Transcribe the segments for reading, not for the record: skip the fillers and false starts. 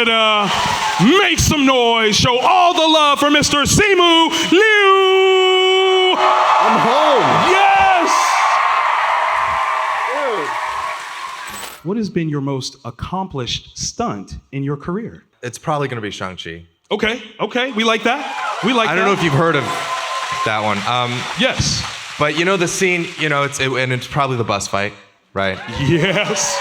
Canada. Make some noise. Show all the love for Mr. Simu Liu. I'm home. Yes. Dude. What has been your most accomplished stunt in your career? It's probably gonna be Shang-Chi. Okay. We like that. I don't know if you've heard of that one. Yes. But you know the scene, you know, it's probably the bus fight, right? Yes.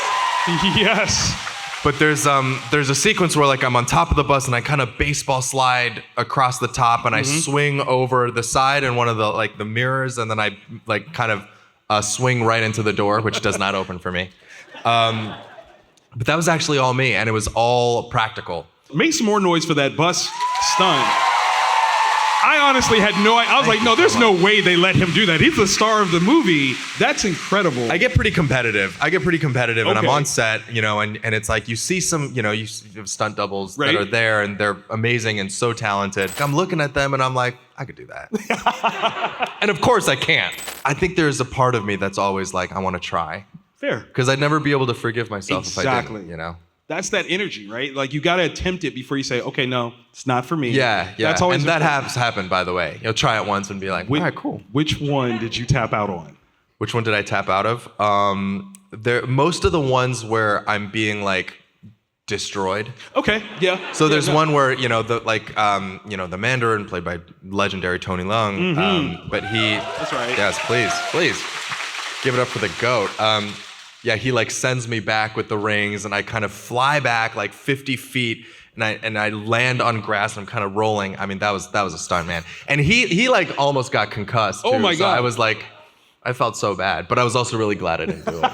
But there's a sequence where like I'm on top of the bus and I kind of baseball slide across the top and I swing over the side in one of the mirrors and then I like kind of swing right into the door, which does not open for me. But that was actually all me and it was all practical. Make some more noise for that bus stunt. I honestly had no idea. I was like, no, there's no way they let him do that. He's the star of the movie. That's incredible. I get pretty competitive and I'm on set, you know, and it's like you see some, you know, you have stunt doubles that are there and they're amazing and so talented. I'm looking at them and I'm like, I could do that. And of course I can't. I think there's a part of me that's always like, I want to try. Fair. Because I'd never be able to forgive myself if I didn't, you know? That's that energy, right? Like you got to attempt it before you say, okay, no, it's not for me. Yeah. That's always and that has happened, by the way. You'll try it once and be like, all right, cool. Which one did you tap out on? Which one did I tap out of? Most of the ones where I'm being like destroyed. Okay, yeah. So there's one where, you know, the Mandarin played by legendary Tony Leung, but he... That's right. Yes, please. Give it up for the GOAT. Yeah, he like sends me back with the rings and I kind of fly back like 50 feet and I land on grass and I'm kind of rolling. I mean, that was a stunt, man. And he like almost got concussed too. Oh my God. So I was like, I felt so bad, but I was also really glad I didn't do it.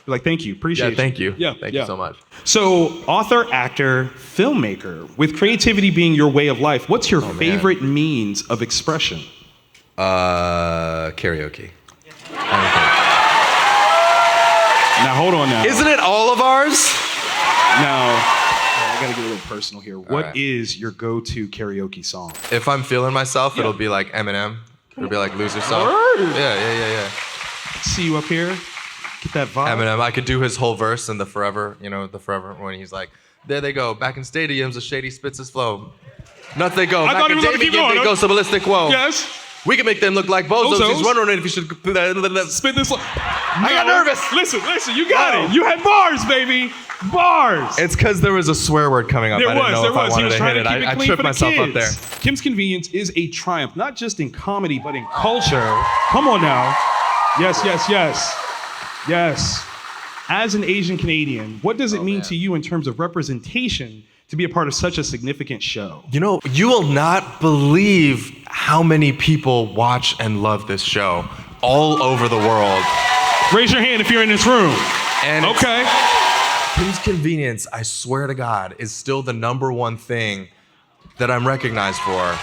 You're like, thank you, appreciate it. Thank you. Yeah, Thank you so much. So, author, actor, filmmaker, with creativity being your way of life, what's your favorite means of expression? Karaoke. Now, hold on now. Isn't it all of ours? Now, I gotta get a little personal here. What is right. your go-to karaoke song? If I'm feeling myself, it'll be like Eminem. It'll be like Lose Yourself. Word. Yeah. See you up here. Get that vibe. Eminem, I could do his whole verse in the Forever, when he's like, there they go, back in stadiums, a shady spits his flow. Nuts they go, back in stadiums, they go, so ballistic, whoa. Yes. We can make them look like bozos. He's wondering if he should spit this. I got nervous. Listen, you got it. You had bars, baby. Bars. It's because there was a swear word coming up. I didn't know if I wanted to hit it. I tripped myself up there. Kim's Convenience is a triumph, not just in comedy, but in culture. Come on now. Yes. As an Asian Canadian, what does it mean to you in terms of representation to be a part of such a significant show? You know, you will not believe how many people watch and love this show all over the world. Raise your hand if you're in this room. And okay. Kim's Convenience, I swear to God, is still the #1 thing that I'm recognized for.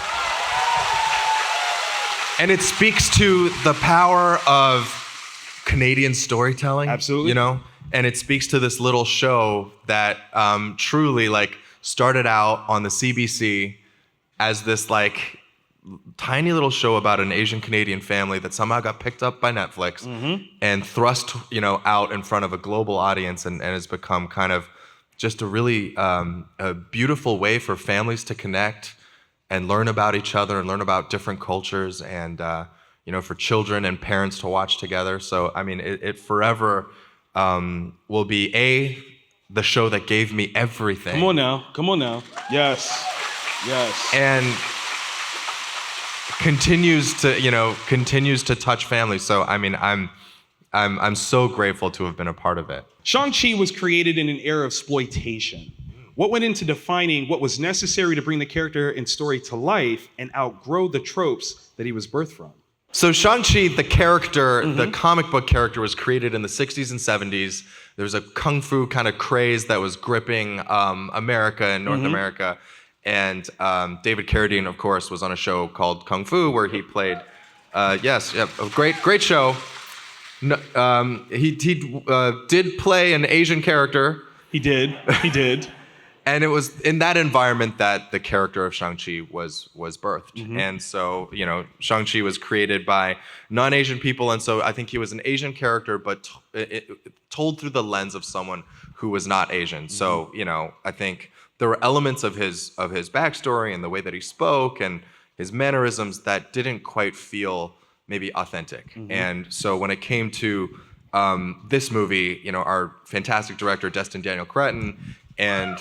And it speaks to the power of Canadian storytelling. Absolutely. You know? And it speaks to this little show that truly like started out on the CBC as this like tiny little show about an Asian Canadian family that somehow got picked up by Netflix and thrust, you know, out in front of a global audience and has become kind of just a really a beautiful way for families to connect and learn about each other and learn about different cultures and, you know, for children and parents to watch together. So, I mean, it forever will be the show that gave me everything. Come on now. Yes. And continues to touch families. So I mean, I'm so grateful to have been a part of it. Shang-Chi was created in an era of exploitation. What went into defining what was necessary to bring the character and story to life and outgrow the tropes that he was birthed from? So Shang-Chi, the character, the comic book character, was created in the 60s and 70s. There was a kung fu kind of craze that was gripping America and North America. And David Carradine, of course, was on a show called Kung Fu where he played, a great show. He did play an Asian character. He did. And it was in that environment that the character of Shang-Chi was birthed. And so, Shang-Chi was created by non-Asian people, and so I think he was an Asian character, but told through the lens of someone who was not Asian. So, I think there were elements of his backstory and the way that he spoke and his mannerisms that didn't quite feel maybe authentic. And so when it came to this movie, our fantastic director, Destin Daniel Cretton, and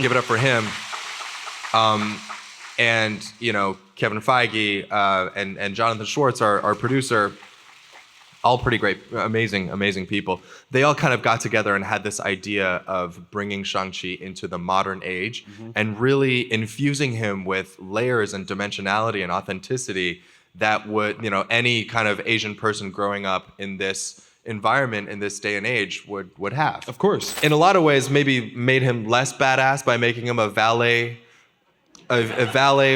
give it up for him. And Kevin Feige and Jonathan Schwartz, our producer, all pretty great, amazing people. They all kind of got together and had this idea of bringing Shang-Chi into the modern age and really infusing him with layers and dimensionality and authenticity that would, any kind of Asian person growing up in this environment in this day and age would have. Of course. In a lot of ways, maybe made him less badass by making him a valet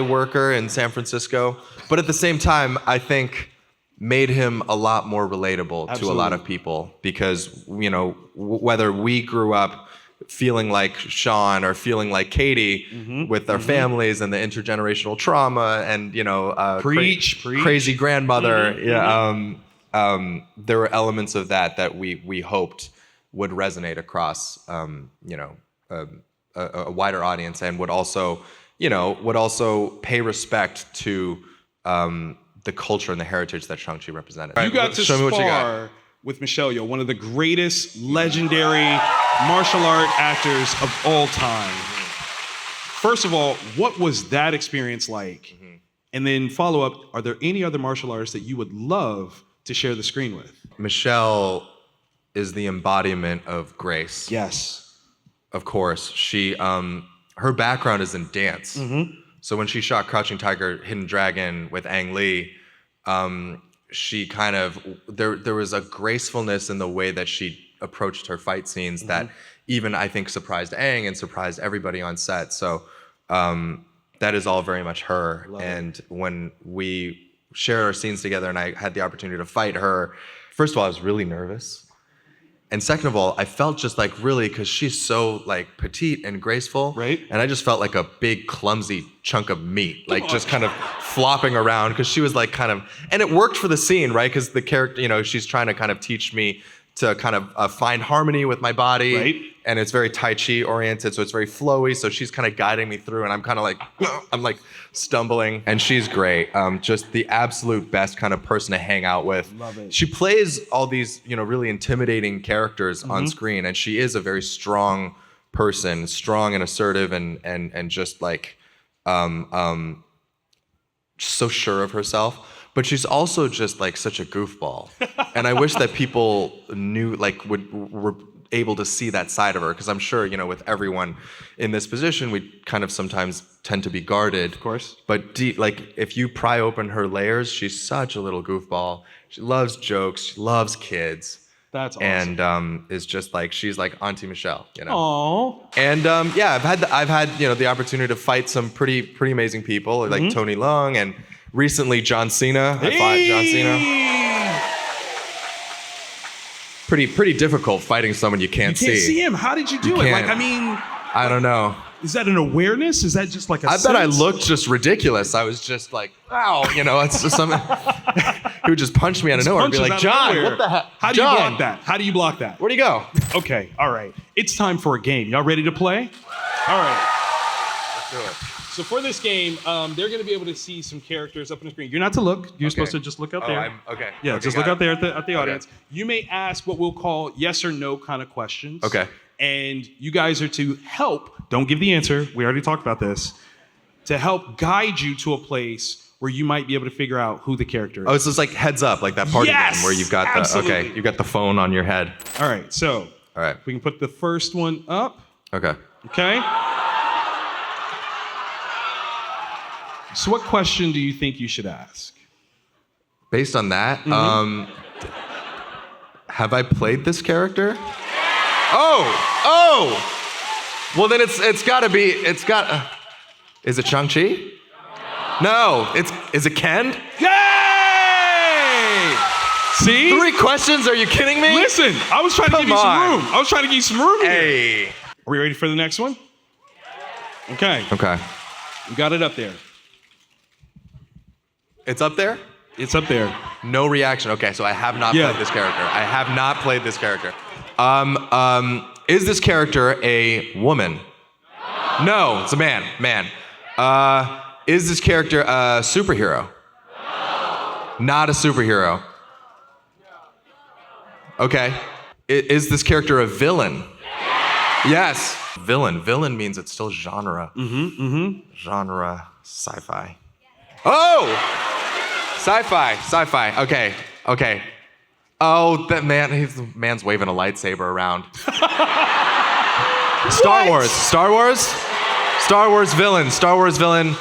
worker in San Francisco. But at the same time, I think made him a lot more relatable to a lot of people because, whether we grew up feeling like Sean or feeling like Katie with our families and the intergenerational trauma and, preach. crazy grandmother. There were elements of that we hoped would resonate across, a wider audience and would also pay respect to the culture and the heritage that Shang-Chi represented. You got to spar with Michelle Yeoh, one of the greatest legendary martial art actors of all time. First of all, what was that experience like? And then follow up, are there any other martial artists that you would love to share the screen with? Michelle is the embodiment of grace. Yes. Of course. She, her background is in dance. So when she shot Crouching Tiger, Hidden Dragon with Ang Lee, she kind of, there was a gracefulness in the way that she approached her fight scenes that even I think surprised Ang and surprised everybody on set. So that is all very much her. And when we shared our scenes together and I had the opportunity to fight her, first of all, I was really nervous. And second of all, I felt just like really, because she's so like petite and graceful. Right. And I just felt like a big clumsy chunk of meat, like just kind of flopping around because she was like kind of, and it worked for the scene, right? Because the character, she's trying to kind of teach me to kind of find harmony with my body. Right. And it's very Tai Chi oriented, so it's very flowy. So she's kind of guiding me through and I'm kind of like, I'm like stumbling. And she's great. Just the absolute best kind of person to hang out with. Love it. She plays all these, really intimidating characters on screen. And she is a very strong person, strong and assertive and just like, so sure of herself. But she's also just like such a goofball. And I wish that people knew, like were able to see that side of her. Because I'm sure, with everyone in this position, we kind of sometimes tend to be guarded. Of course. But if you pry open her layers, she's such a little goofball. She loves jokes. She loves kids. That's awesome. And is just like, she's like Auntie Michelle, Aww. And I've had the opportunity to fight some pretty amazing people like Tony Leung and recently John Cena. I fought John Cena. Pretty difficult fighting someone you can't see. You can't see him. How did you do it? Like, I don't know. Is that an awareness? Is that just like a I bet I looked just ridiculous. I was just like, wow, it's just something. He would just punch me out of nowhere and be like, John, what the heck? How do you block that? How do you block that? Where'd he go? Okay, all right. It's time for a game. Y'all ready to play? All right. Let's do it. So for this game, they're going to be able to see some characters up on the screen. You're not to look. You're supposed to just look out there. Okay. Yeah, okay, just look out there at the audience. You may ask what we'll call yes or no kind of questions. Okay. And you guys are to help, don't give the answer, we already talked about this, to help guide you to a place where you might be able to figure out who the character is. Oh, so it's like heads up, like that party Yes! game where you've got Absolutely. you've got the phone on your head. All right, so All right. we can put the first one up. Okay. Okay? So what question do you think you should ask? Based on that, have I played this character? Oh! Well, then it's got to be. Is it Shang-Chi? No. Is it Ken? Yay! See? 3 questions? Are you kidding me? Listen, I was trying to give you some room. I was trying to give you some room here. Hey. Are we ready for the next one? Okay. Okay. You got it up there. It's up there? It's up there. No reaction. Okay, so I have not Yeah. played this character. I have not played this character. Is this character a woman? No, it's a man. Man. Is this character a superhero? Not a superhero. Okay. Is this character a villain? Yes. Villain. Villain means it's still genre. Genre. Sci-fi. Oh! Sci-fi. Sci-fi. Okay. Okay. Oh, that man. The man's waving a lightsaber around. Star Wars. Star Wars. Star Wars villain. Star Wars villain.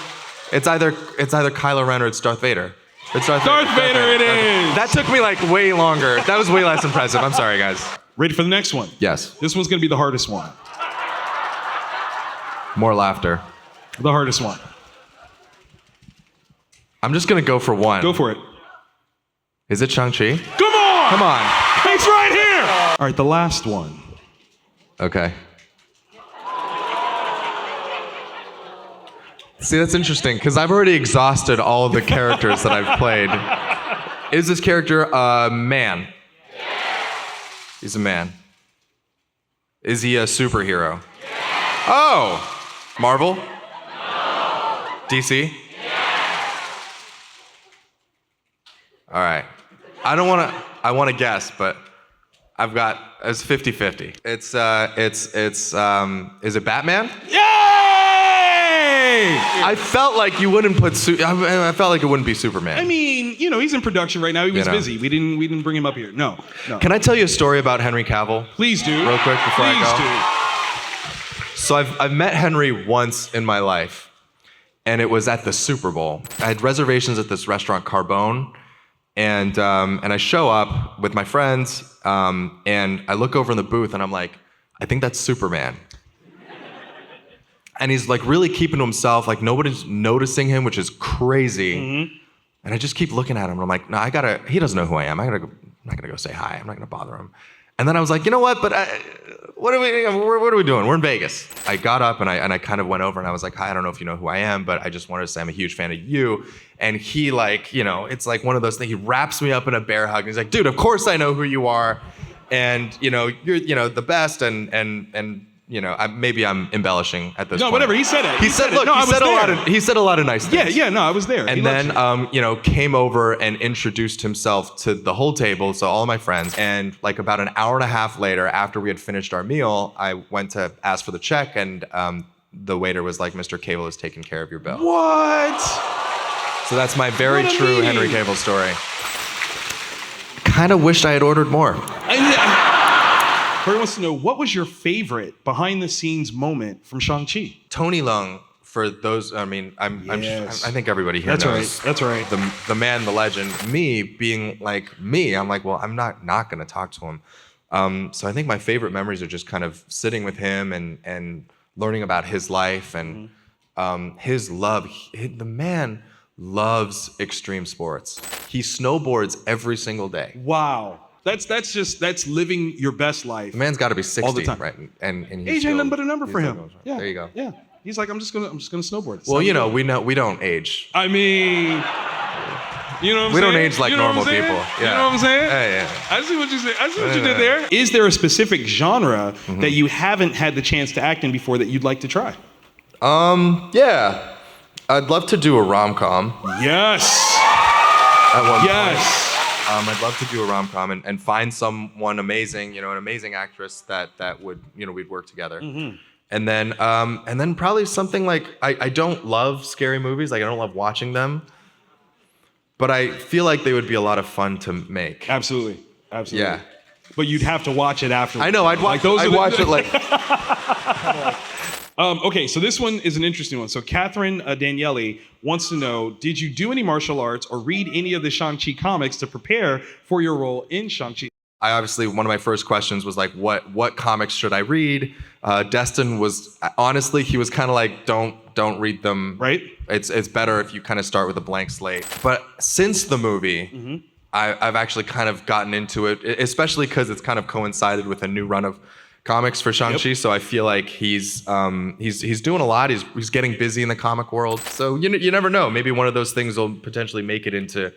It's either Kylo Ren or it's Darth Vader. It's Darth Vader it is. That took me like way longer. That was way less impressive. I'm sorry, guys. Ready for the next one? Yes. This one's gonna be the hardest one. More laughter. The hardest one. I'm just gonna go for one. Go for it. Is it Shang-Chi? Come on! Come on. It's right here! All right, the last one. Okay. See, that's interesting, because I've already exhausted all of the characters that I've played. Is this character a man? He's a man. Is he a superhero? Oh! Marvel? DC? All right. I want to guess, but I've got, it's 50-50. Is it Batman? Yay! I felt like you wouldn't put, I felt like it wouldn't be Superman. I mean, you know, he's in production right now. He was You know. busy. We didn't bring him up here. No. Can I tell you a story about Henry Cavill? Please do. Real quick before I go. Please So I've met Henry once in my life, and it was at the Super Bowl. I had reservations at this restaurant, Carbone, and I show up with my friends, and I look over in the booth, and I'm like, I think that's Superman. And he's like really keeping to himself, like nobody's noticing him, which is crazy. And I just keep looking at him, and I'm like, no, he doesn't know who I am. I'm not gonna go say hi. I'm not gonna bother him. And then I was like, you know what? But what are we doing? We're in Vegas. I got up and I kind of went over and I was like, hi, I don't know if you know who I am, but I just wanted to say I'm a huge fan of you. And he like, you know, it's like one of those things. He wraps me up in a bear hug and he's like, dude, of course I know who you are. And you know, you're, you know, the best. And you know, maybe I'm embellishing at this point. No, whatever. He said it. He said, look, No, he said a lot of nice things. Yeah. No, I was there. And then, you know, came over and introduced himself to the whole table, so all my friends. And like about an hour and a half later, after we had finished our meal, I went to ask for the check, and the waiter was like, Mr. Cavill is taking care of your bill. What? So that's my very What a true meeting. Henry Cavill story. Kind of wished I had ordered more. Corey wants to know, what was your favorite behind-the-scenes moment from Shang-Chi? Tony Leung, for those, I mean, Yes. I think everybody here That's knows. right. That's right. The man, the legend. Me being like me, I'm like, well, I'm not going to talk to him. So I think my favorite memories are just kind of sitting with him and learning about his life and his love. The man loves extreme sports. He snowboards every single day. Wow. That's living your best life. The man's got to be 60, All the time. right? And he's Age still, ain't nothing but a number he's for still him. going strong. Yeah. There you go. Yeah. He's like, I'm just gonna snowboard. Well, you know, we don't age. I mean, you know what I'm saying? We don't age like You know what I'm normal saying? people. You Yeah. know what I'm saying? Yeah. I see what you said. I see what you did there. Is there a specific genre that you haven't had the chance to act in before that you'd like to try? Yeah. I'd love to do a rom-com Yes. at one point. Yes. I'd love to do a rom-com and find someone amazing, you know, an amazing actress that would, you know, we'd work together. And then probably something like, I don't love scary movies. Like, I don't love watching them. But I feel like they would be a lot of fun to make. Absolutely. Yeah. But you'd have to watch it afterwards. I know, I'd watch it like... Okay, so this one is an interesting one. So Catherine Daniele wants to know, did you do any martial arts or read any of the Shang-Chi comics to prepare for your role in Shang-Chi? I obviously, one of my first questions was like, what comics should I read? Destin was, honestly, he was kind of like, don't read them. Right. It's better if you kind of start with a blank slate. But since the movie, I've actually kind of gotten into it, especially because it's kind of coincided with a new run of comics for Shang-Chi, so I feel like he's doing a lot. He's getting busy in the comic world. So you never know. Maybe one of those things will potentially make it into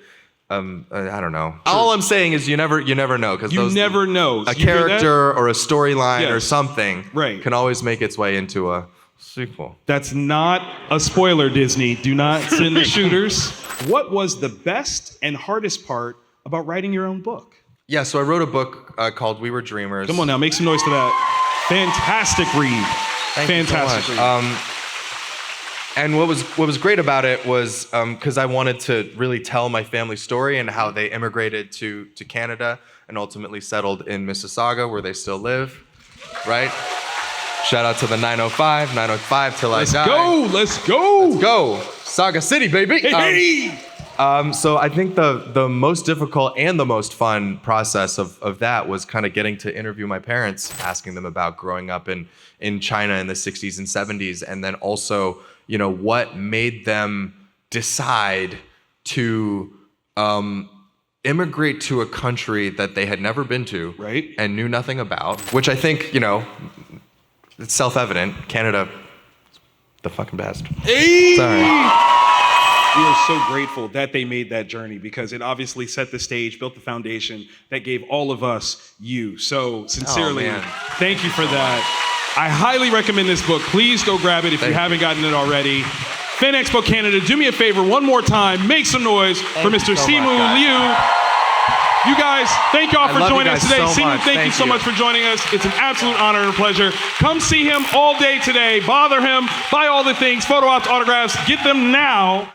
I don't know. All I'm saying is you never know, because You never know. A character or a storyline or Yes. something Right. can always make its way into a sequel. That's not a spoiler, Disney. Do not send the shooters. What was the best and hardest part about writing your own book? Yeah, so I wrote a book called We Were Dreamers. Come on now, make some noise for that. Fantastic read. Thank Fantastic you so much. read. And what was great about it was because I wanted to really tell my family story and how they immigrated to Canada and ultimately settled in Mississauga, where they still live, right? Shout out to the 905 till I die. Let's go! Let's go! Saga City, baby! Hey! So I think the most difficult and the most fun process of that was kind of getting to interview my parents, asking them about growing up in China in the 60s and 70s, and then also, what made them decide to immigrate to a country that they had never been to, Right. and knew nothing about, which I think, it's self-evident. Canada, the fucking best. Hey! Sorry. We are so grateful that they made that journey, because it obviously set the stage, built the foundation that gave all of us you. So sincerely, man. thank you for that. I highly recommend this book. Please go grab it if you haven't gotten it already. FAN EXPO Canada, do me a favor one more time. Make some noise for Mr. Simu Liu. You guys, thank y'all for joining us today. Simu, thank you so much for joining us. It's an absolute honor and a pleasure. Come see him all day today. Bother him. Buy all the things, photo ops, autographs. Get them now.